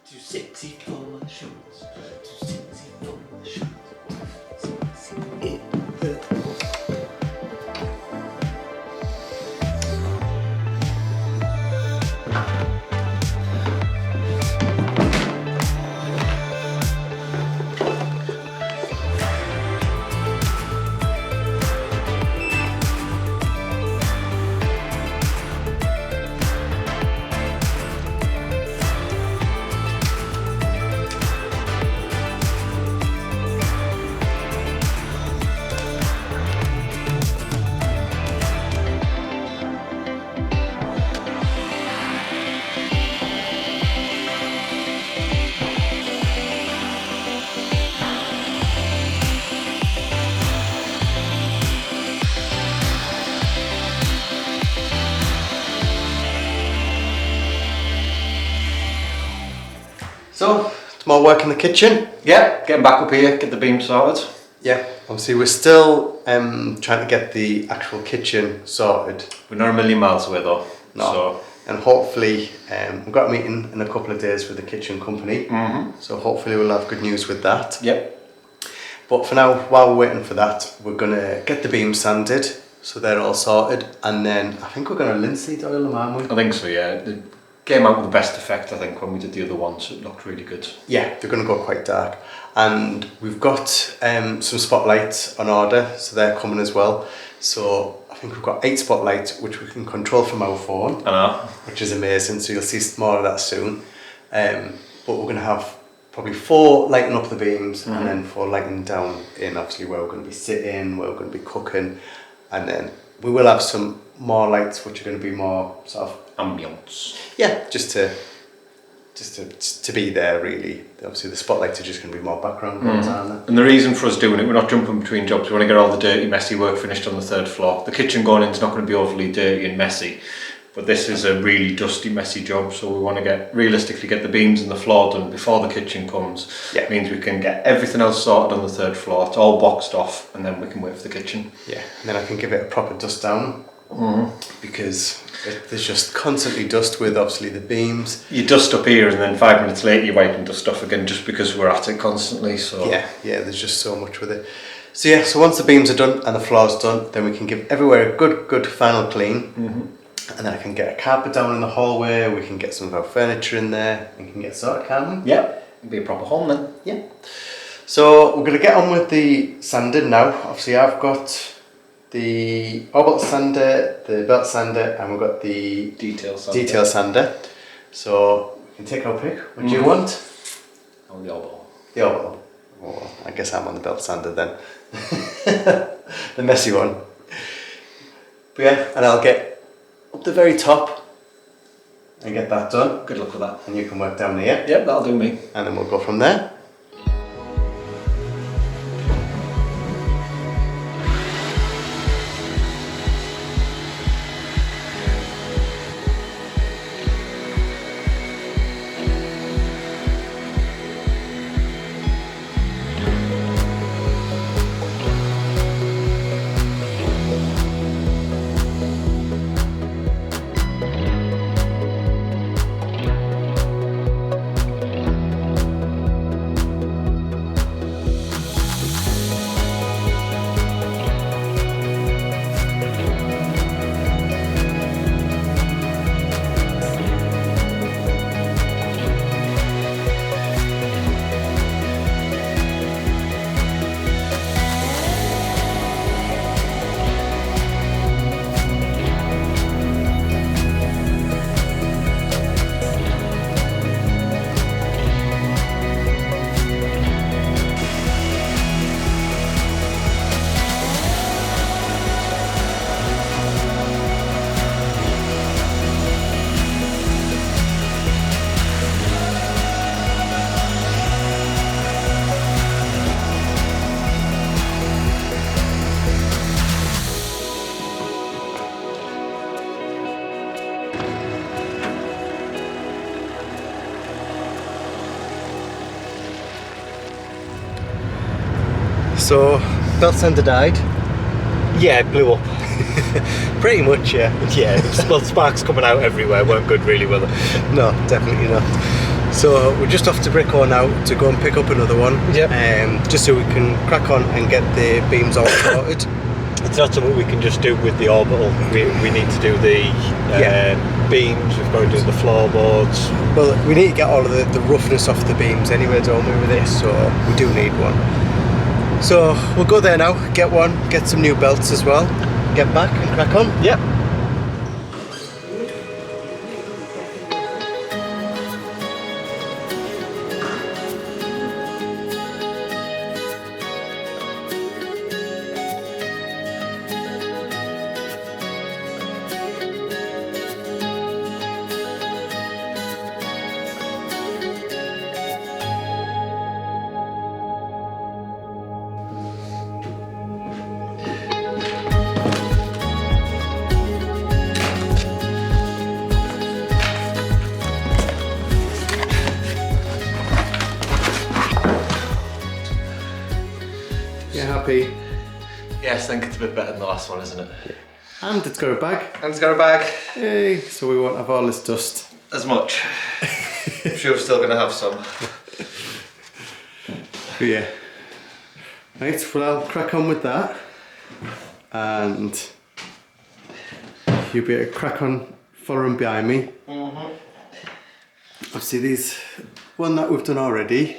Too sexy for my shoes. Too sexy for my shoes. Sexy. So, it's more work in the kitchen. Yeah, getting back up here, get the beam sorted. Yeah, obviously we're still trying to get the actual kitchen sorted. We're not a million miles away though. No. So. And hopefully, we've got a meeting in a couple of days with the kitchen company. So hopefully we'll have good news with that. Yep. But for now, while we're waiting for that, we're going to get the beams sanded, so they're all sorted. And then I think we're going to linseed oil them, aren't we? I think so, yeah. It came out with the best effect, I think, when we did the other ones. It looked really good. Yeah, they're going to go quite dark. And we've got some spotlights on order, so they're coming as well. So I think we've got 8 spotlights, which we can control from our phone. I know. Which is amazing, so you'll see more of that soon. But we're going to have probably 4 lighting up the beams and then 4 lighting down in obviously where we're going to be sitting, where we're going to be cooking. And then we will have some more lights which are going to be more sort of ambience. Yeah, just to be there really. Obviously the spotlights are just going to be more background ones, aren't they? And the reason for us doing it, we're not jumping between jobs. We want to get all the dirty, messy work finished on the 3rd floor. The kitchen going in is not going to be overly dirty and messy, but this is a really dusty, messy job. So we want to realistically get the beams and the floor done before the kitchen comes. Yeah. It means we can get everything else sorted on the 3rd floor. It's all boxed off, and then we can wait for the kitchen. Yeah, and then I can give it a proper dust down. Because there's just constantly dust with obviously the beams. You dust up here and then 5 minutes later you're wiping dust off again just because we're at it constantly. So yeah, there's just so much with it. So yeah, so once the beams are done and the floor's done, then we can give everywhere a good final clean. And then I can get a carpet down in the hallway, we can get some of our furniture in there and can get sorted, can't we? Yeah, it'll be a proper home then. Yeah. So we're going to get on with the sanding now. Obviously I've got the orbital sander, the belt sander, and we've got the detail sander. So we can take our pick. What do you want? On the orbital. The orbital. Oh, I guess I'm on the belt sander then. The messy one. But yeah, and I'll get up the very top and get that done. Good luck with that. And you can work down here. Yep, that'll do me. And then we'll go from there. So, belt sander died. Yeah, it blew up. Pretty much, yeah. Yeah, well, sparks coming out everywhere weren't good really, were they? No, definitely not. So we're just off to Brickall now to go and pick up another one. Yep. Just so we can crack on and get the beams all sorted. It's not something we can just do with the orbital. We need to do the beams, we've got to do the floorboards. Well, we need to get all of the roughness off the beams anyway, don't we, with this, so we do need one. So we'll go there now, get one, get some new belts as well, get back and crack on. Yep. You happy? Yes, I think it's a bit better than the last one, isn't it? And it's got a bag. And it's got a bag. Hey, so we won't have all this dust. As much. I'm sure we're still going to have some. But yeah. Right, well I'll crack on with that. And you'll be able to crack on following behind me. Obviously these one that we've done already.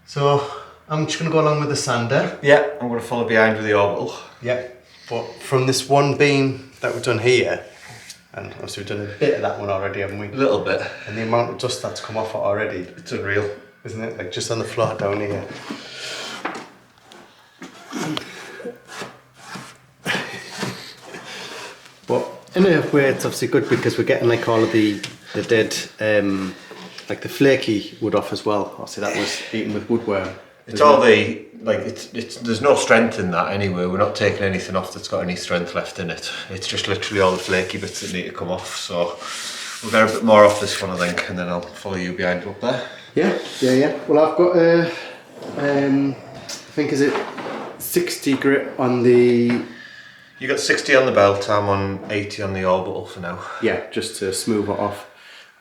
So I'm just going to go along with the sander. Yeah, I'm going to follow behind with the orbital. Yeah. But from this one beam that we've done here, and obviously we've done a bit of that one already, haven't we? A little bit. And the amount of dust that's come off it already. It's unreal. Isn't it? Like just on the floor down here. But in a way it's obviously good because we're getting like all of the dead, like the flaky wood off as well. Obviously that was eaten with woodworm. It's all the, like, it's there's no strength in that anyway. We're not taking anything off that's got any strength left in it. It's just literally all the flaky bits that need to come off. So we'll get a bit more off this one, I think, and then I'll follow you behind up there. Yeah. Well, I've got a, I think is it 60 grit on the. You got 60 on the belt. I'm on 80 on the orbital for now. Yeah, just to smooth it off.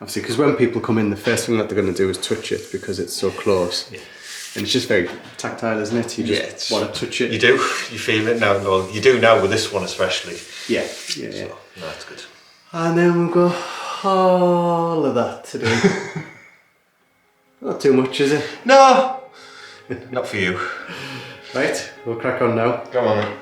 Obviously, because when people come in, the first thing that they're going to do is touch it because it's so close. Yeah. And it's just very tactile, isn't it? You just want to touch it. You do. You feel it now. Well, you do now with this one especially. Yeah. So, no, that's good. And then we've got all of that to do. Not too much, is it? No! Not for you. Right, we'll crack on now. Come on then.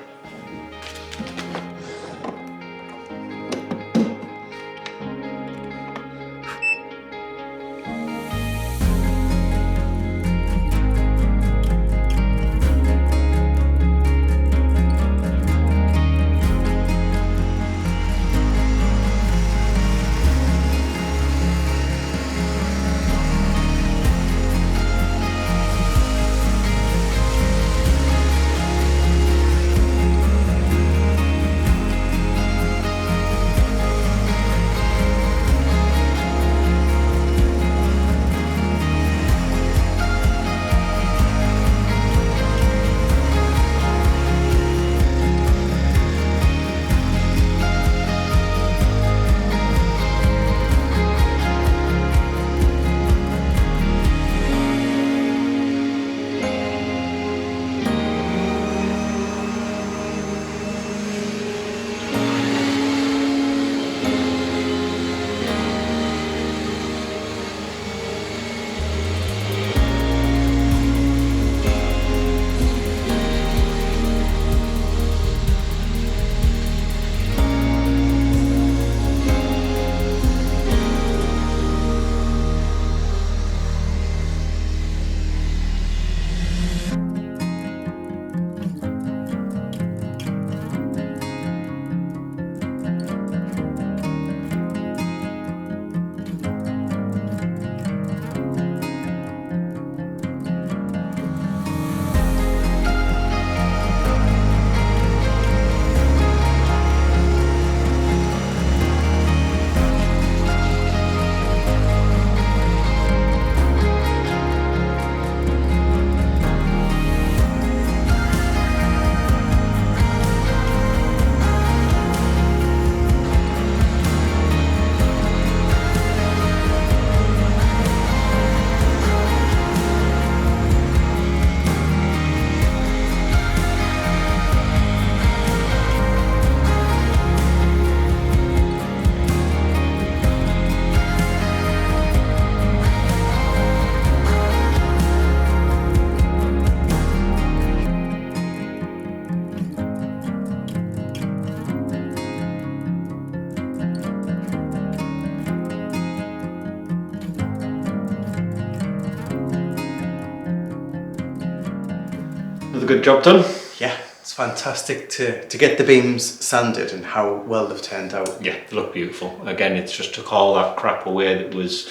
good job done. Yeah, it's fantastic to get the beams sanded and how well they've turned out. Yeah, they look beautiful. Again, it's just took all that crap away that was,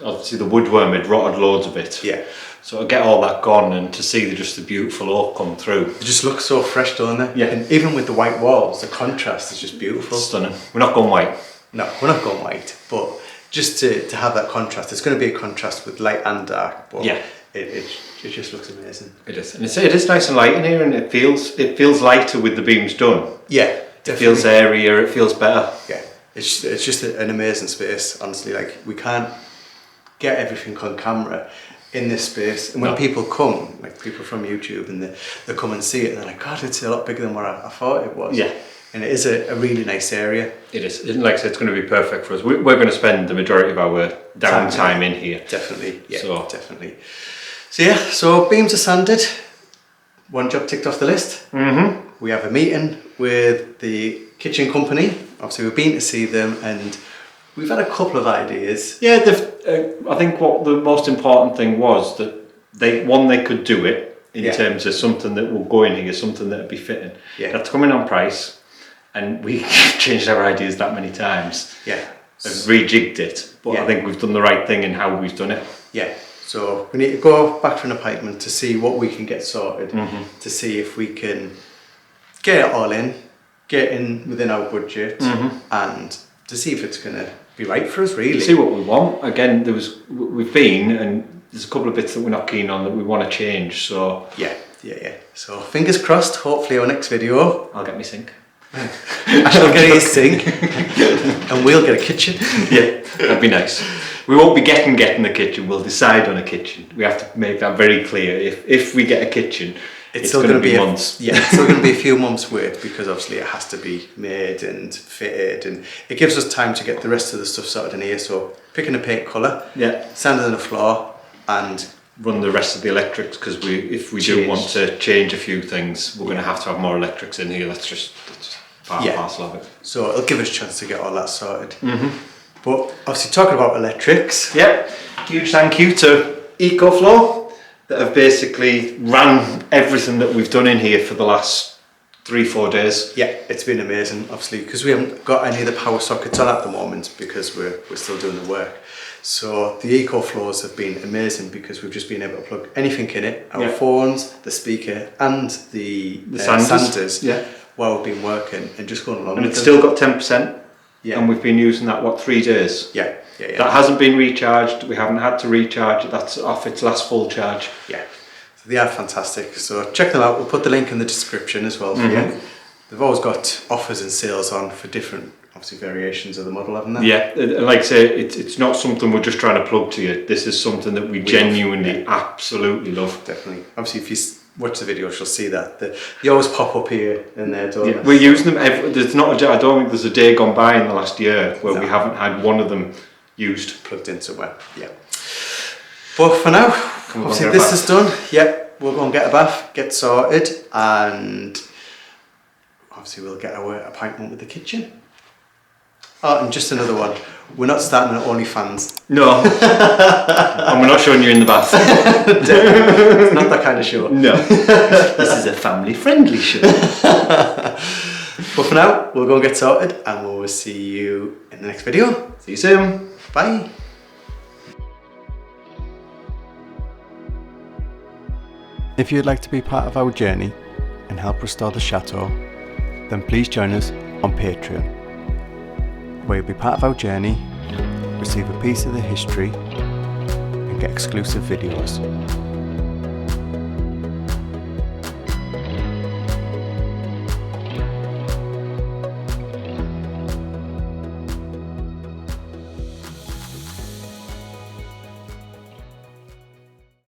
obviously the woodworm had rotted loads of it. Yeah. So to get all that gone and to see just the beautiful oak come through. They just look so fresh, don't they? Yeah. And even with the white walls, the contrast is just beautiful. Stunning. We're not going white. No, we're not going white, but just to have that contrast, it's going to be a contrast with light and dark, but yeah, it just looks amazing. It is, and it is nice and light in here, and it feels lighter with the beams done. Yeah, definitely. It feels airier. It feels better. Yeah, it's just an amazing space. Honestly, like we can't get everything on camera in this space, and when people come, like people from YouTube, and they come and see it, and they're like, God, it's a lot bigger than what I thought it was. Yeah. And it is a really nice area. It is. Like I said, it's going to be perfect for us. We're going to spend the majority of our downtime in here. Definitely, yeah, so. Definitely. So yeah, so beams are sanded. One job ticked off the list. Mm-hmm. We have a meeting with the kitchen company. Obviously, we've been to see them, and we've had a couple of ideas. Yeah, I think what the most important thing was that they could do it in terms of something that will go in here, something that would be fitting. Yeah. That's coming on price. And we changed our ideas that many times. Yeah. And rejigged it. But I think we've done the right thing in how we've done it. Yeah. So we need to go back to an appointment to see what we can get sorted, to see if we can get it all in, get in within our budget, and to see if it's going to be right for us, really. See what we want. Again, we've been, and there's a couple of bits that we're not keen on that we want to change. So yeah. So fingers crossed. Hopefully, our next video, I'll get my sink. I shall get a sink, and we'll get a kitchen. Yeah, that'd be nice. We won't be getting the kitchen. We'll decide on a kitchen. We have to make that very clear. If we get a kitchen, it's still going to be months. It's still going to be a few months' work, because obviously it has to be made and fitted, and it gives us time to get the rest of the stuff sorted in here. So picking a paint colour, sanding the floor, and run the rest of the electrics, because if we do want to change a few things, we're going to have more electrics in here. That's just part and parcel of it. So it'll give us a chance to get all that sorted. But obviously, talking about electrics, huge thank you to EcoFlow that have basically ran everything that we've done in here for the last 3-4 days. Yeah, it's been amazing, obviously, because we haven't got any of the power sockets on at the moment, because we're still doing the work. So the EcoFlows have been amazing, because we've just been able to plug anything in it, our phones, the speaker, and the sanders, while we've been working and just going along. And it's still got 10%, and we've been using that, 3 days? Yeah. That hasn't been recharged. We haven't had to recharge it. That's off its last full charge. Yeah. So they are fantastic. So check them out. We'll put the link in the description as well for you. They've always got offers and sales on for different, obviously, variations of the model, haven't they? Yeah, like I say, it's not something we're just trying to plug to you. This is something that we genuinely, absolutely love. Definitely. Obviously, if you watch the videos, you'll see that they always pop up here and there, don't they? We're using them. I don't think there's a day gone by in the last year where we haven't had one of them used, plugged in somewhere. Yeah. But for now, obviously this is done. We'll go and get a bath, get sorted, and obviously we'll get our appointment with the kitchen. Oh, and just another one. We're not starting an OnlyFans. No. And we're not showing you in the bath. It's not that kind of show. No. This is a family-friendly show. But for now, we'll go and get sorted, and we'll see you in the next video. See you soon. Bye. If you'd like to be part of our journey and help restore the chateau, then please join us on Patreon, where you'll be part of our journey, receive a piece of the history, and get exclusive videos.